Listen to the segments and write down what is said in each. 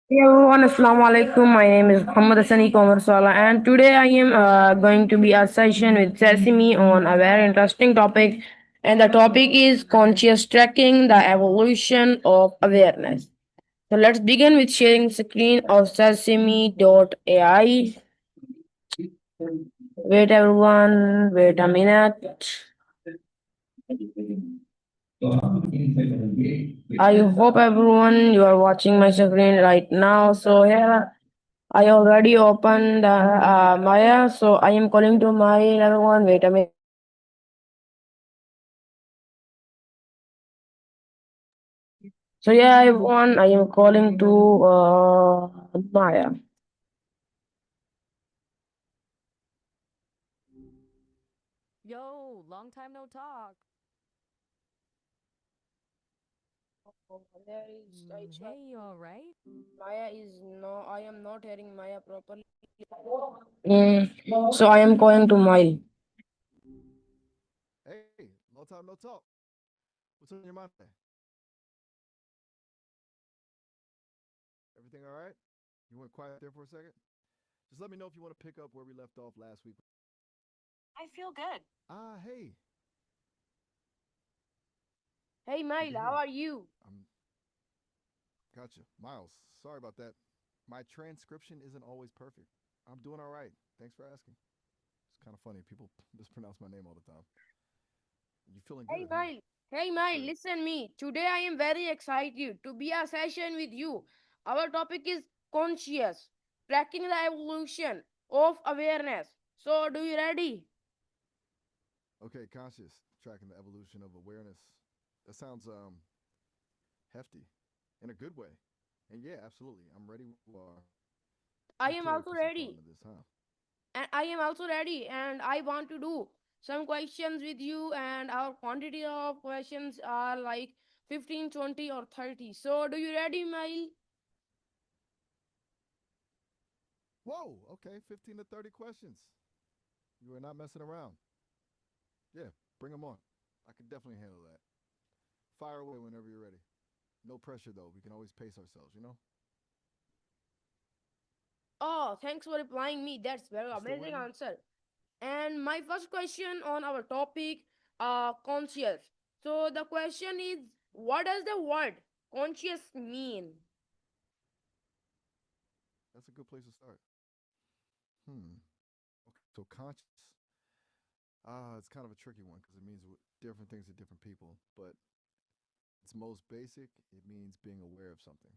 Hey everyone, Assalamu alaikum. My name is Muhammad Hassan E-commerceWala, and today I am going to be a session with Sesame on a very interesting topic, and the topic is conscious tracking, the evolution of awareness. So let's begin with sharing screen of Sesame.ai. Wait everyone, wait a minute. I hope everyone you are watching my screen right now. So here I already opened Maya, so I am calling to my another one. Wait a minute. So yeah, everyone, I am calling to Maya. Yo, long time no talk. Oh, there is, it's like Hey, you all right? Maya is no. I am not hearing Maya properly. So I am calling to Maya. Hey, long time no talk. What's on your mind today? Everything all right? You went quiet there for a second? Just let me know if you want to pick up where we left off last week. I feel good. Hey, Hey good to Maya, how hear. are you? I'm gotcha. Miles, sorry about that. My transcription isn't always perfect. I'm doing all right. Thanks for asking. It's kind of funny. People mispronounce my name all the time. You feeling Hey good, huh? Maya. Hey That's Maya, great. listen me. Today I am very excited to be a session with you. Our topic is conscious, tracking the evolution of awareness. So do you ready? Okay, conscious, tracking the evolution of awareness. That sounds hefty in a good way. And yeah, absolutely. I'm ready when you are. I You am clearly also put some thought ready. into this, huh? And I am also ready. And I want to do some questions with you. And our quantity of questions are like 15, 20, or 30. So do you ready, Mail? Whoa, okay, 15 to 30 questions. You are not messing around. Yeah, bring them on. I can definitely handle that. Fire away whenever you're ready. No pressure, though. We can always pace ourselves. Oh, thanks for replying me. That's very You still with amazing me? answer. And my first question on our topic, conscious. So the question is, what does the word conscious mean? That's a good place to start. Hmm. Okay, so conscious. It's kind of a tricky one because it means different things to different people. But its most basic, it means being aware of something,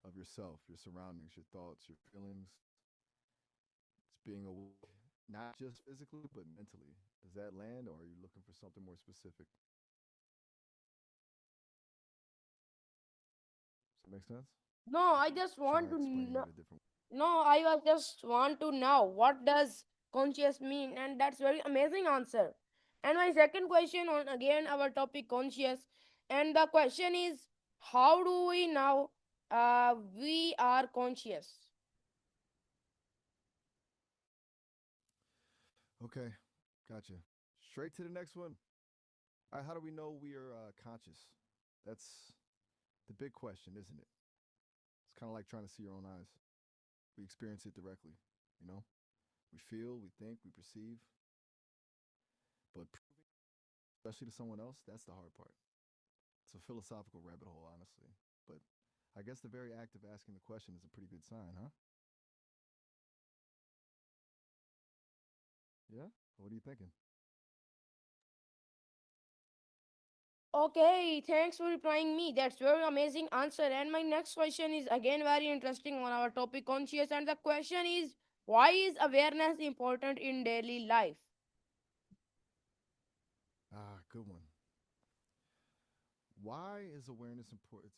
of yourself, your surroundings, your thoughts, your feelings. It's being aware, not just physically, but mentally. Does that land, or are you looking for something more specific? Does that make sense? No, I I can just try want to explaining know. it a different. No, I was just want to know what does conscious mean, and that's very amazing answer. And my second question on again our topic conscious, and the question is, how do we now we are conscious? Okay, gotcha. Straight to the next one. All right, how do we know we are conscious? That's the big question, isn't it? It's kind of like trying to see your own eyes. We experience it directly, you know? We feel, we think, we perceive, but proving, especially to someone else, that's the hard part. It's a philosophical rabbit hole, honestly. But I guess the very act of asking the question is a pretty good sign, huh? Yeah? What are you thinking? Okay, thanks for replying me. That's very amazing answer. And my next question is again very interesting on our topic conscious. And the question is, why is awareness important in daily life? Good one. Why is awareness important?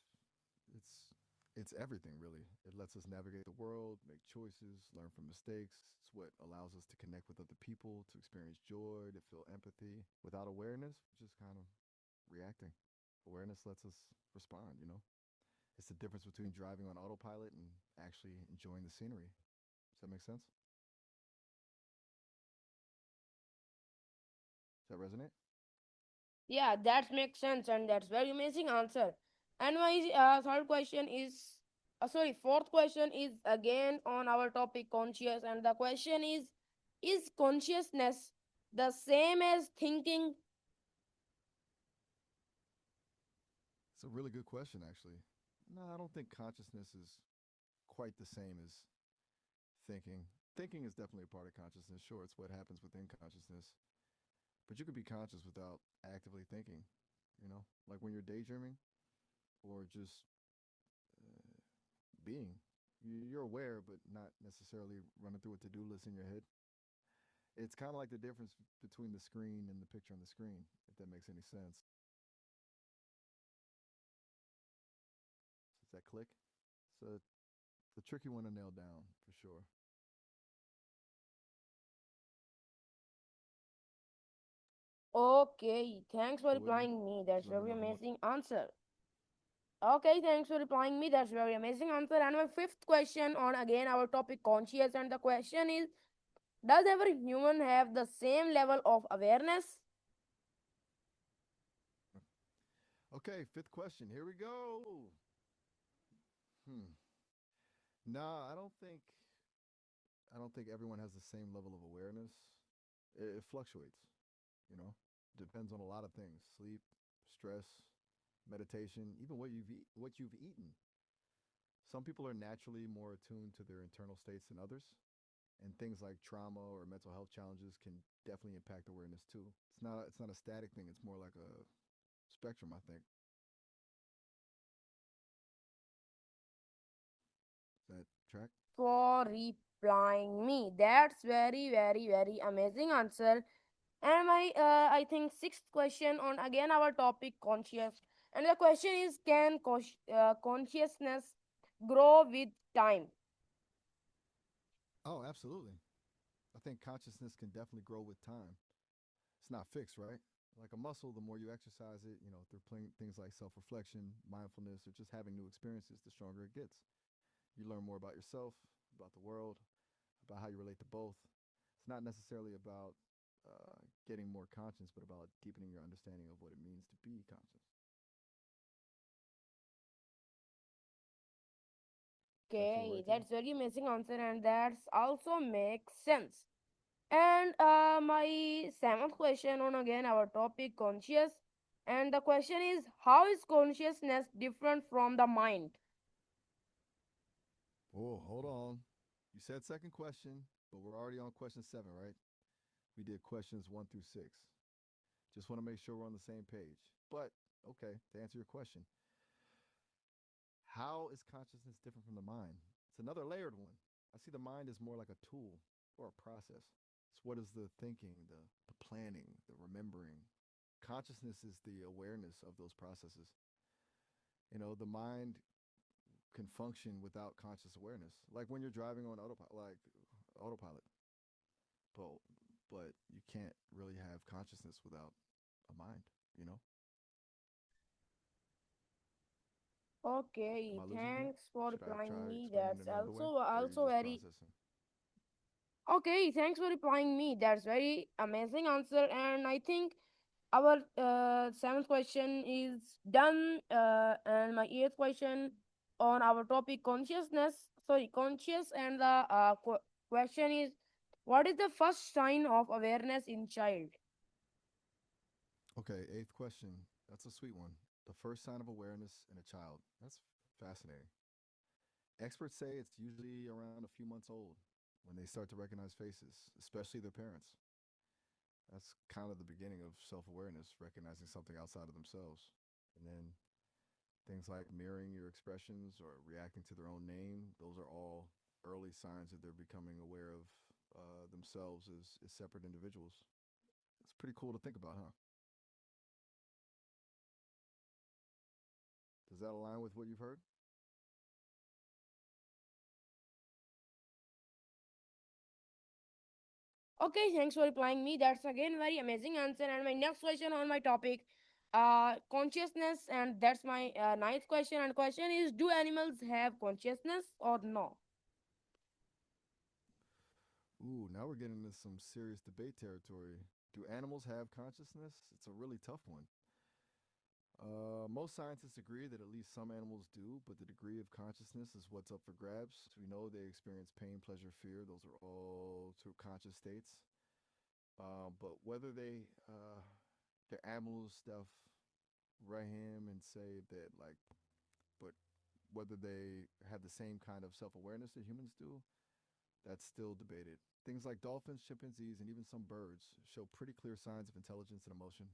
It's it's everything really. It lets us navigate the world, make choices, learn from mistakes. It's what allows us to connect with other people, to experience joy, to feel empathy. Without awareness, we're just kind of reacting. Awareness lets us respond. It's the difference between driving on autopilot and actually enjoying the scenery. Does that make sense? Does that resonate? Yeah, that makes sense, and that's very amazing answer. And my third question is, Sorry, fourth question is again on our topic conscious, and the question is consciousness the same as thinking? It's a really good question, actually. No, I don't think consciousness is quite the same as thinking. Thinking is definitely a part of consciousness. Sure, it's what happens within consciousness. But you could be conscious without actively thinking, like when you're daydreaming or just uh, being. You're aware, but not necessarily running through a to do list in your head. It's kind of like the difference between the screen and the picture on the screen, if that makes any sense. Does that click? So the tricky one to nail down for sure. Okay, thanks for Still with me? replying me. That's Just let me very know if I'm. amazing answer. Okay, thanks for replying me. That's very amazing answer. And my fifth question on again our topic conscious, and the question is, does every human have the same level of awareness? Okay, fifth question. Here we go. Hmm. Nah, I don't think everyone has the same level of awareness. It fluctuates, you know. Depends on a lot of things: sleep, stress, meditation, even what you've eaten. Some people are naturally more attuned to their internal states than others, and things like trauma or mental health challenges can definitely impact awareness too. It's not a static thing. It's more like a spectrum, I think. Is that track? For replying me. That's very amazing answer. And my I think sixth question on again our topic conscious. And the question is, can consciousness grow with time? Oh, absolutely. I think consciousness can definitely grow with time. It's not fixed, right? Like a muscle, the more you exercise it, through things like self reflection, mindfulness, or just having new experiences, the stronger it gets. You learn more about yourself, about the world, about how you relate to both. It's not necessarily about getting more conscious, but about deepening your understanding of what it means to be conscious. Does that feel Okay, right to you? that's very amazing answer, and that's also makes sense. And my seventh question on again our topic conscious, and the question is, how is consciousness different from the mind? Oh, hold on. You said second question, but we're already on question seven, right? We did questions one through six. Just want to make sure we're on the same page. But, okay, to answer your question, how is consciousness different from the mind? It's another layered one. I see the mind as more like a tool or a process. It's what is the thinking, the planning, the remembering. Consciousness is the awareness of those processes. The mind can function without conscious awareness. Like when you're driving on autopilot. But but you can't really have consciousness without a mind, you know? Am Okay, I losing you? thanks for Should I replying try me. explaining it That's another way? Or are you also just very processing? okay. Thanks for replying me. That's very amazing answer. And I think our seventh question is done. And my eighth question on our topic consciousness. Sorry, conscious. And the question is, what is the first sign of awareness in child? Okay, eighth question. That's a sweet one. The first sign of awareness in a child. That's fascinating. Experts say it's usually around a few months old when they start to recognize faces, especially their parents. That's kind of the beginning of self awareness, recognizing something outside of themselves. And then things like mirroring your expressions or reacting to their own name, those are all early signs that they're becoming aware of themselves as separate individuals. It's pretty cool to think about, huh? Does that align with what you've heard? Okay, thanks for replying me. That's again very amazing answer. And my next question on my topic, consciousness, and that's my ninth question. And question is, do animals have consciousness or no? Ooh, now we're getting into some serious debate territory. Do animals have consciousness? It's a really tough one. Most scientists agree that at least some animals do, but the degree of consciousness is what's up for grabs. We know they experience pain, pleasure, fear. Those are all true conscious states. But whether their animal stuff Rahim and say that but whether they have the same kind of self awareness that humans do, that's still debated. Things like dolphins, chimpanzees, and even some birds show pretty clear signs of intelligence and emotion.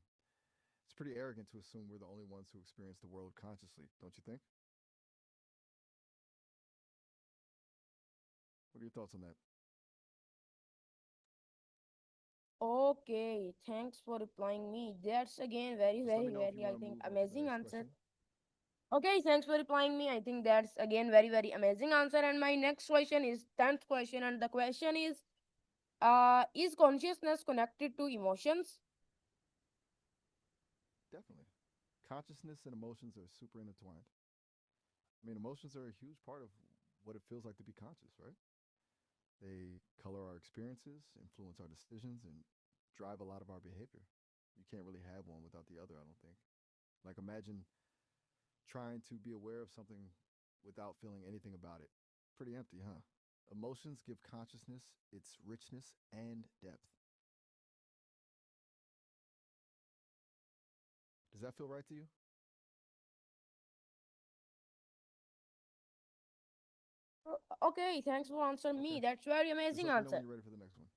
It's pretty arrogant to assume we're the only ones who experience the world consciously, don't you think? What are your thoughts on that? Okay, thanks for replying me. That's again very, Just let me very, know if you very, want I to think, move on to the amazing next answer. question. Okay, thanks for replying me. I think that's again very, very amazing answer. And my next question is 10th question, and the question is consciousness connected to emotions? Definitely. Consciousness and emotions are super intertwined. I mean, emotions are a huge part of what it feels like to be conscious, right? They color our experiences, influence our decisions, and drive a lot of our behavior. You can't really have one without the other, I don't think. Like, imagine trying to be aware of something without feeling anything about it. Pretty empty, huh? Emotions give consciousness its richness and depth. Does that feel right to you? Okay, thanks for answering Okay. me. That's very Just amazing let me know when answer. you're ready for the next one.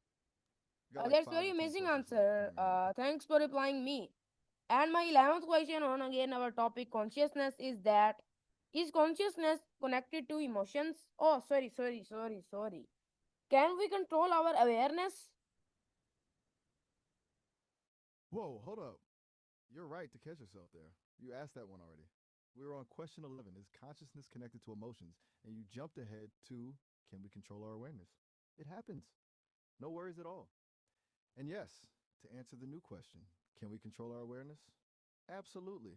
We got like That's five very or 10 amazing questions left, answer. depending on you. Thanks for replying me. And my 11th question on again our topic consciousness is consciousness connected to emotions? Oh, sorry. Can we control our awareness? Whoa, hold up. You're right to catch yourself there. You asked that one already. We were on question 11. Is consciousness connected to emotions? And you jumped ahead to can we control our awareness? It happens. No worries at all. And yes, to answer the new question, can we control our awareness? Absolutely.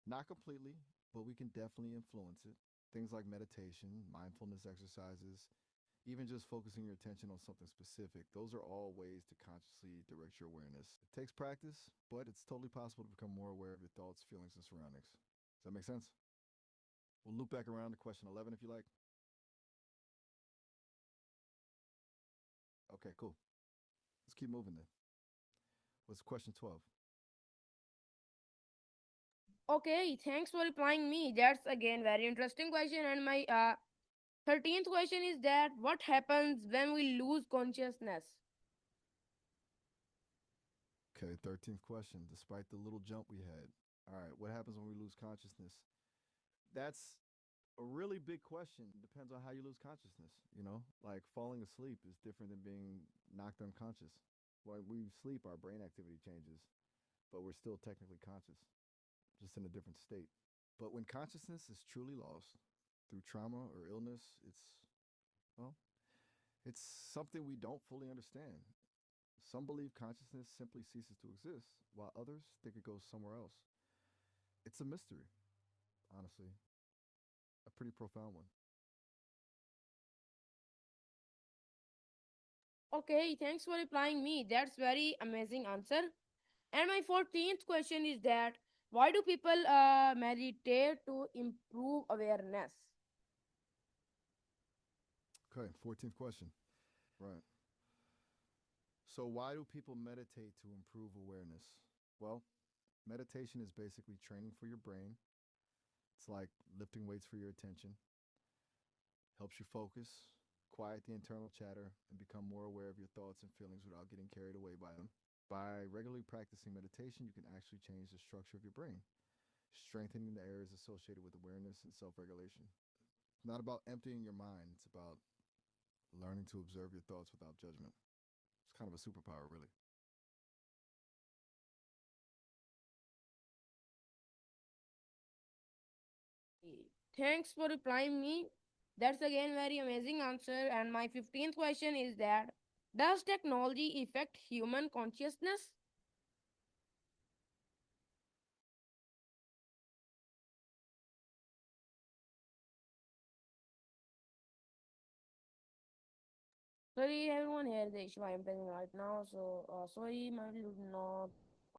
Not completely, but we can definitely influence it. Things like meditation, mindfulness exercises, even just focusing your attention on something specific, those are all ways to consciously direct your awareness. It takes practice, but it's totally possible to become more aware of your thoughts, feelings, and surroundings. Does that make sense? We'll loop back around to question 11 if you like. Okay, cool. Let's keep moving then. What's question 12? Okay, thanks for replying me. That's again very interesting question. And my 13th question is that what happens when we lose consciousness? Okay, 13th question. Despite the little jump we had. All right, what happens when we lose consciousness? That's a really big question. Depends on how you lose consciousness. Like falling asleep is different than being knocked unconscious. When we sleep, our brain activity changes, but we're still technically conscious, just in a different state. But when consciousness is truly lost through trauma or illness, well, it's something we don't fully understand. Some believe consciousness simply ceases to exist, while others think it goes somewhere else. It's a mystery, honestly, a pretty profound one. Okay, thanks for replying me. That's very amazing answer. And my 14th question is that why do people meditate to improve awareness? Okay, 14th question. Right. So, why do people meditate to improve awareness? Well, meditation is basically training for your brain. It's like lifting weights for your attention, helps you focus, quiet the internal chatter, and become more aware of your thoughts and feelings without getting carried away by them. By regularly practicing meditation, you can actually change the structure of your brain, strengthening the areas associated with awareness and self regulation. It's not about emptying your mind, it's about learning to observe your thoughts without judgment. It's kind of a superpower, really. Thanks for replying me. That's again very amazing answer. And my 15th question is that does technology affect human consciousness? Sorry, everyone here. The issue I am facing right now. So sorry, my not